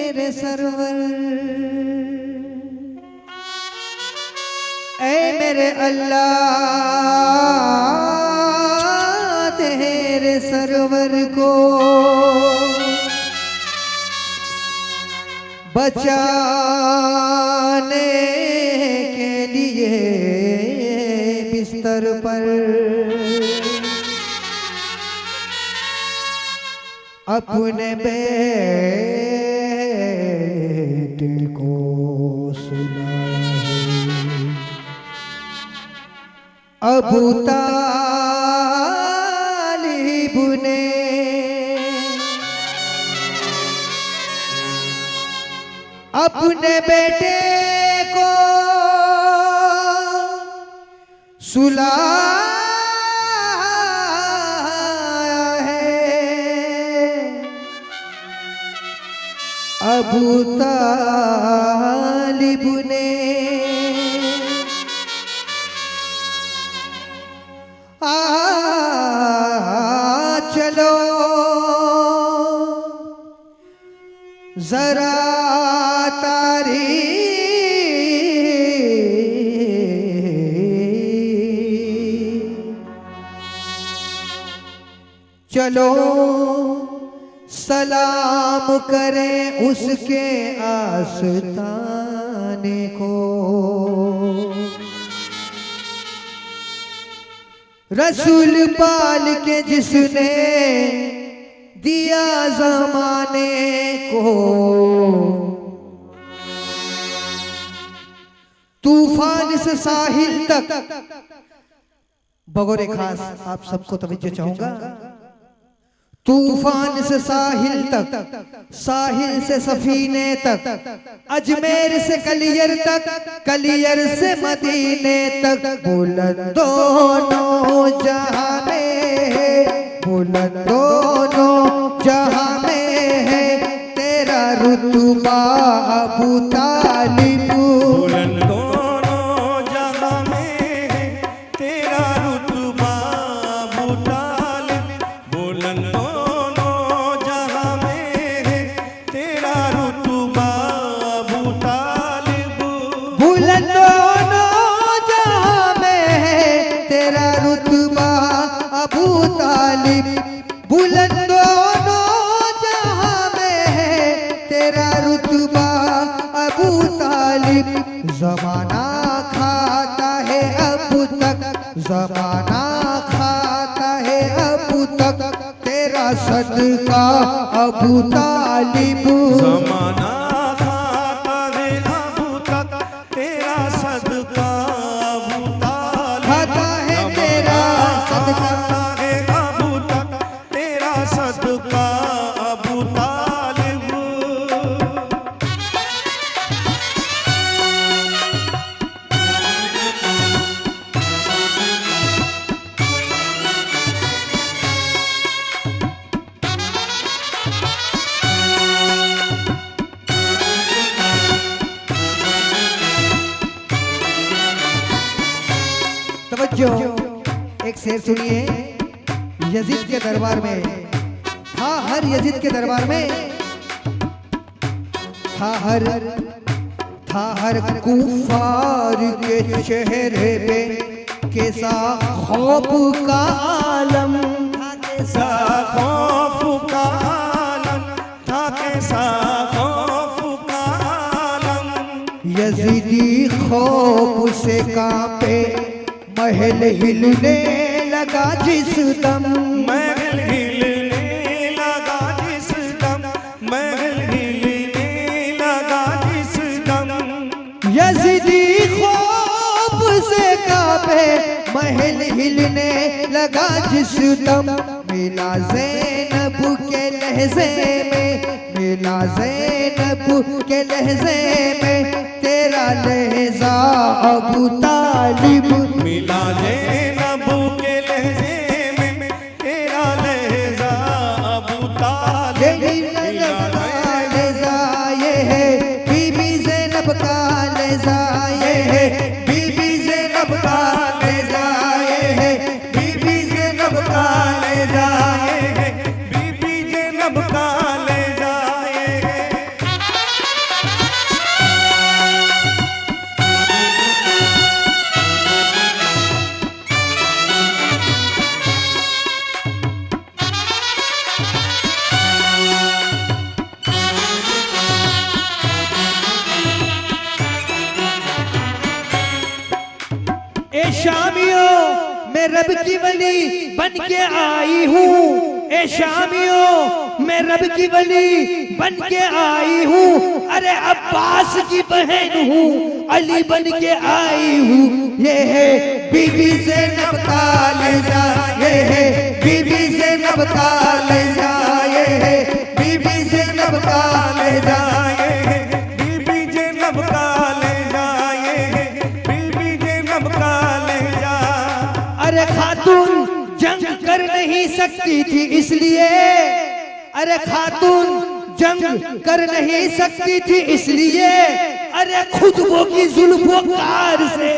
मेरे सरवर, ऐ मेरे अल्लाह तेरे सरवर को बचाने के लिए बिस्तर पर अपने बेटे को सुलाया है। अबू तालिब ने अपने बेटे को सुलाया है। अबू तालिब ने चलो जरा चलो सलाम करें उसके आस्ताने को। रसूल पाल के जिसने दिया ज़माने को, तूफान से साहिल तक। बगौर खास आप सबको तवज्जो चाहूंगा। तूफान से साहिल तक, साहिल से सफीने तक, अजमेर से कलियर तक, कलियर से मदीने तक, बुलंद दोनों जहां में है, बुलंद दोनों जहां में है तेरा रुतबा अबू तालिब। बुलंद दोनों जहां में है तेरा रुतबा अबू तालिब। बुलंद बुलंद दोनों जहां में है तेरा रुतबा अबू तालिब। ज़माना खाता है अब तक, ज़माना खाता है अब तक तेरा सदका अबू तालिब। ज़माना खाता है अब तक तेरा सदका अबू तालिब। खाता है तेरा सदका सदका अबू तालिब। तवज्जो, एक शेर सुनिए। यजीद के दरबार में था, हर यजीद के दरबार में था हर कुफार के चेहरे पे कैसा खौफ का आलम था, कैसा खौफ का आलम था, कैसा खौफ का आलम। यजीदी खौफ से कांपे, महल हिलने लगा जिस दम, महल हिलने लगा जिस दम, महल हिलने लगा जिस दम। यज़ीदी खौफ से कांपे, महल हिलने लगा जिस दम। मिला ज़ैनब के लहज़े में, मिला ज़ैनब के लहज़े में तेरा लहज़ा अबू तालिब। मिला ज़ैनब के लहज़े में तेरा लहज़ा अबू तालिब। लहज़ा ये है बीबी ज़ैनब का लहज़ा, ये है बीबी ज़ैनब का लहज़ा, ये है बीबी ज़ैनब का लहज़ा, ये है बीबी ज़ैनब का लहज़ा, ये है। रब की वली बन के आई हूँ, ए शामियों मैं रब की वली बन के आई हूँ। अरे अब्बास की बहन हूँ, अली बन के आई हूँ। ये है बीबी ज़ैनब का लहजा, ये है बीबी ज़ैनब का लहजा, ये है बीबी ज़ैनब का लहजा, ये है बीबी ज़ैनब का लहजा, ये है बीबी ज़ैनब का लहजा। अरे खातून जंग कर नहीं सकती थी इसलिए, अरे खातून जंग कर नहीं सकती थी इसलिए, अरे खुद वो की जुल्फों कार से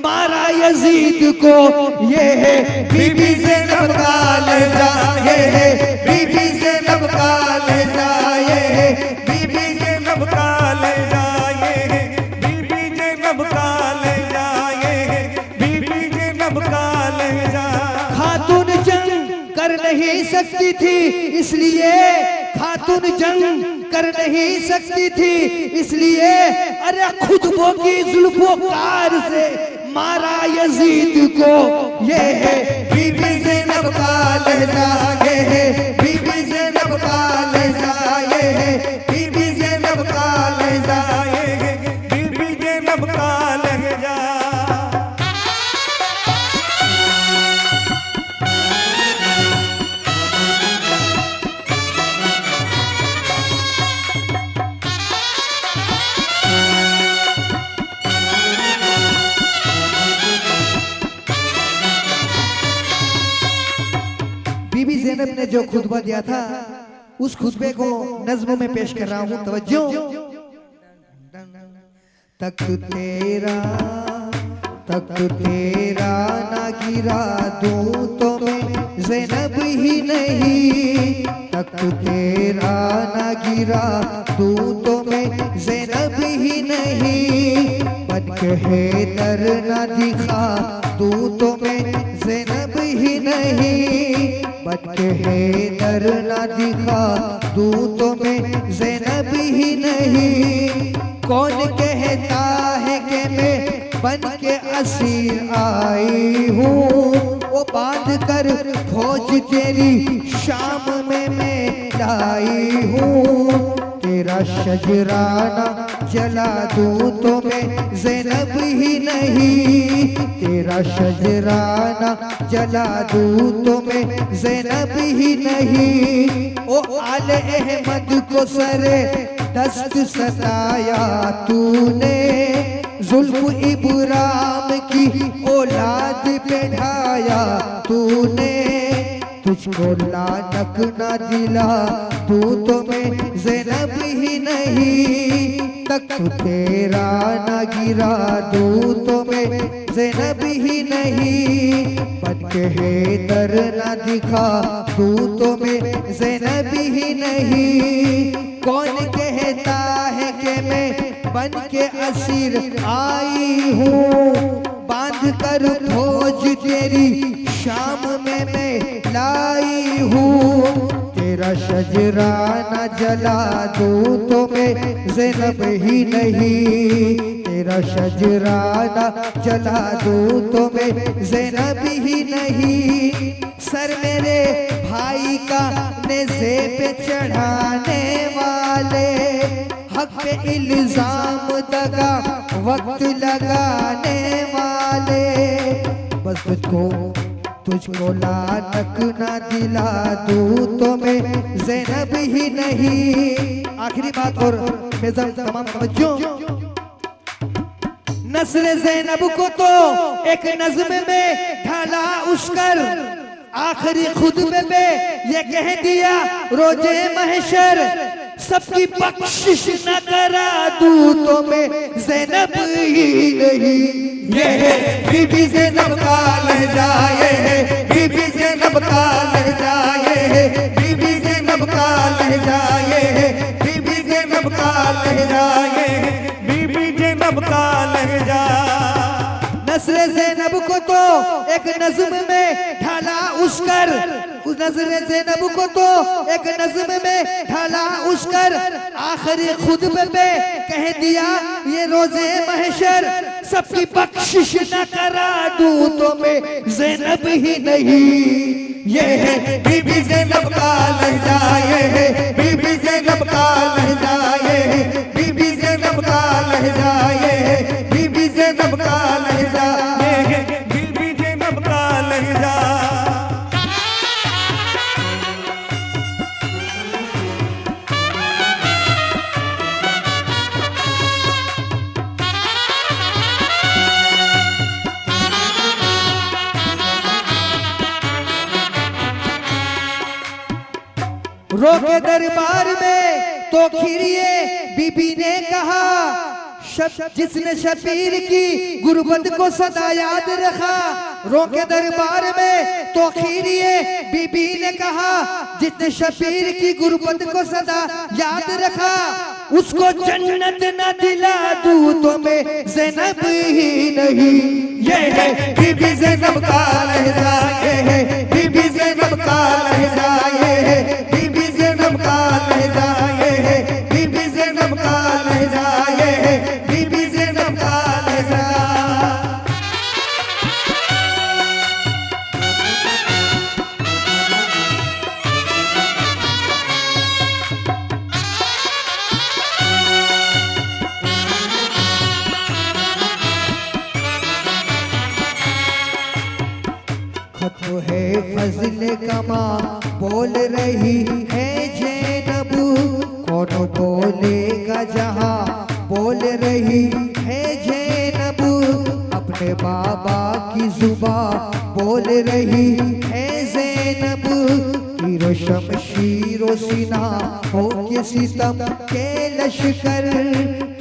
मारा यजीद को। ये है बीबी ज़ैनब का लहजा, ये है बीबी ज़ैनब का लहजा, ये है बीबी ज़ैनब का लहजा, ये है बीबी ज़ैनब का लहजा, ये है बीबी ज़ैनब का लहजा। खातून जंग कर नहीं सकती थी इसलिए, खातून जंग कर नहीं सकती थी इसलिए, अरे खुद वो की जुल्फों कार से मारा यजीद को। ये है बीबी ज़ैनब का लहजा, ये है बीबी ज़ैनब का लहजा, ये है बीबी ज़ैनब का लहजा, ये है बीबी ज़ैनब का लहजा। बीबी ज़ैनब ने जो खुतबा दिया था उस खुतबे को नज़्म में पेश कर रहा हूँ, तवज्जो। तख्त तेरा ना गिरा दूं तो मैं ज़ैनब ही नहीं, तख्त तेरा ना गिरा दूं तो मैं ज़ैनब ही नहीं, बन के हैदर ना दिखा दूं तो मैं ज़ैनब ही नहीं, बन के हैदर ना दिखा दूं तो मैं ज़ैनब ही नहीं। कौन कहता है कि मैं बन के असीर आई हूँ, वो बांध कर फौज तेरी शाम में मैं लाई हूँ। तेरा शजराना जला दूं तो मैं ज़ैनब ही नहीं, तेरा शजराना जला दूं तो मैं ज़ैनब ही नहीं। ओ आले अहमद को सरे दस्त सताया तूने, जुल्फ इब्राहिम की औलाद पे ढाया तूने, तुझको लानक ना दिला तू तो मैं ज़ैनब ही नहीं, तख्त तेरा ना गिरा दूं तो मैं ज़ैनब ही नहीं, बन के हैदर ना दिखा दूं तो मैं ज़ैनब ही नहीं। कौन कहता है कि मैं बन के असीर आई हूँ, बांध कर फौज तेरी शाम में मैं लाई हूँ। तेरा शजराना जला दूं तो मैं ज़ैनब ही नहीं, तेरा शजराना जला दूं तो मैं ज़ैनब ही नहीं। सर मेरे भाई का नेज़े पे चढ़ाने वाले, हक पे इल्जाम दगा वक्त लगाने वाले, बस तुझको लानक ना दिला दूं तो मैं ज़ैनब ही नहीं। आखिरी बात और बेज़म तमाम तवज्जो। नस्ल ज़ैनब को तो एक नज़्म में ढाला उसकर, आखिरी खुतबे पे ये कह दिया रोजे महशर, सबकी बख्शिश न करा दूं तो मैं ज़ैनब ही नहीं। ये है बीबी ज़ैनब का लहजा, ये है बीबी ज़ैनब का लहजा, ये है बीबी ज़ैनब का लहजा, ये है बीबी ज़ैनब का लहजा, ये है बीबी ज़ैनब का लहजा। नस्ल ज़ैनब को तो एक नज़्म में ढाला उसकर, उस नजर ज़ैनब को तो एक नज़्म में ढाला उसकर, आखिरी खुतबे पे कह दिया ये रोजे महशर, सबकी बख्शिश न करा दूं तो मैं ज़ैनब ही नहीं। ये है बीबी ज़ैनब का लहजा, ये है बीबी ज़ैनब का लहजा, ये है बीबी ज़ैनब का लहजा, ये है बीबी ज़ैनब का लहजा, ये है बीबी ज़ैनब का लहजा। रोके दरबार में तो खीरिए बीबी ने कहा, जिसने शबीर की गुर्बत को सदा याद रखा। रोके दरबार में तो खीरिए बीबी ने कहा, जिसने शबीर की गुर्बत को सदा याद रखा, उसको जन्नत न दिला दूं तो मैं ज़ैनब ही नहीं। ये है बीबी ज़ैनब का लहजा, ये है बीबी ज़ैनब का लहजा, ये है बीबी ज़ैनब का लहजा, ये है बीबी ज़ैनब का लहजा, ये है बीबी ज़ैनब का लहजा। खत है फजल कमा बोल रही है ज़ैनब, कौन बोलेगा जहाँ बोल रही है ज़ैनब, अपने बाबा की जुबां बोल रही है ज़ैनब, तीरो शमशीरो सीना हो के सितम के लश्कर,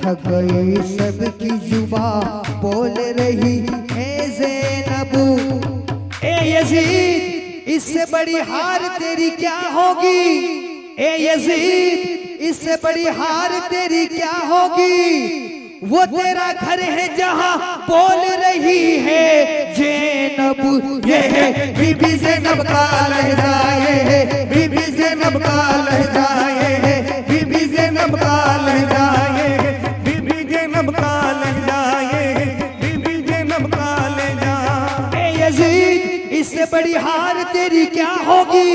थक गई सबकी जुबां बोल रही है ज़ैनब। ए यजीद इससे बड़ी हार तेरी क्या होगी, ए यजीद इससे बड़ी हार तेरी क्या होगी, वो तेरा घर है जहां बोल रही है ज़ैनब। ये है बीबी ज़ैनब का लहजा, ये है बीबी ज़ैनब का लहजा, ये है बीबी ज़ैनब का लहजा, ये है बीबी ज़ैनब का लहजा, ये है बीबी ज़ैनब का लहजा। ए यजीद इससे बड़ी हार तेरी क्या होगी,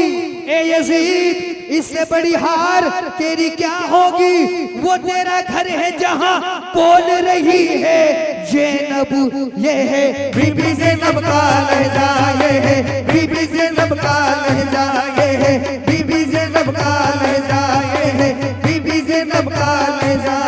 ए यजीद इससे बड़ी हार तेरी क्या होगी, वो तेरा घर है जहां बोल रही है ज़ैनब। ये है बीबी ज़ैनब का लहजा, ये है बीबी ज़ैनब का लहजा, ये है बीबी ज़ैनब का लहजा, ये है बीबी ज़ैनब का लहजा।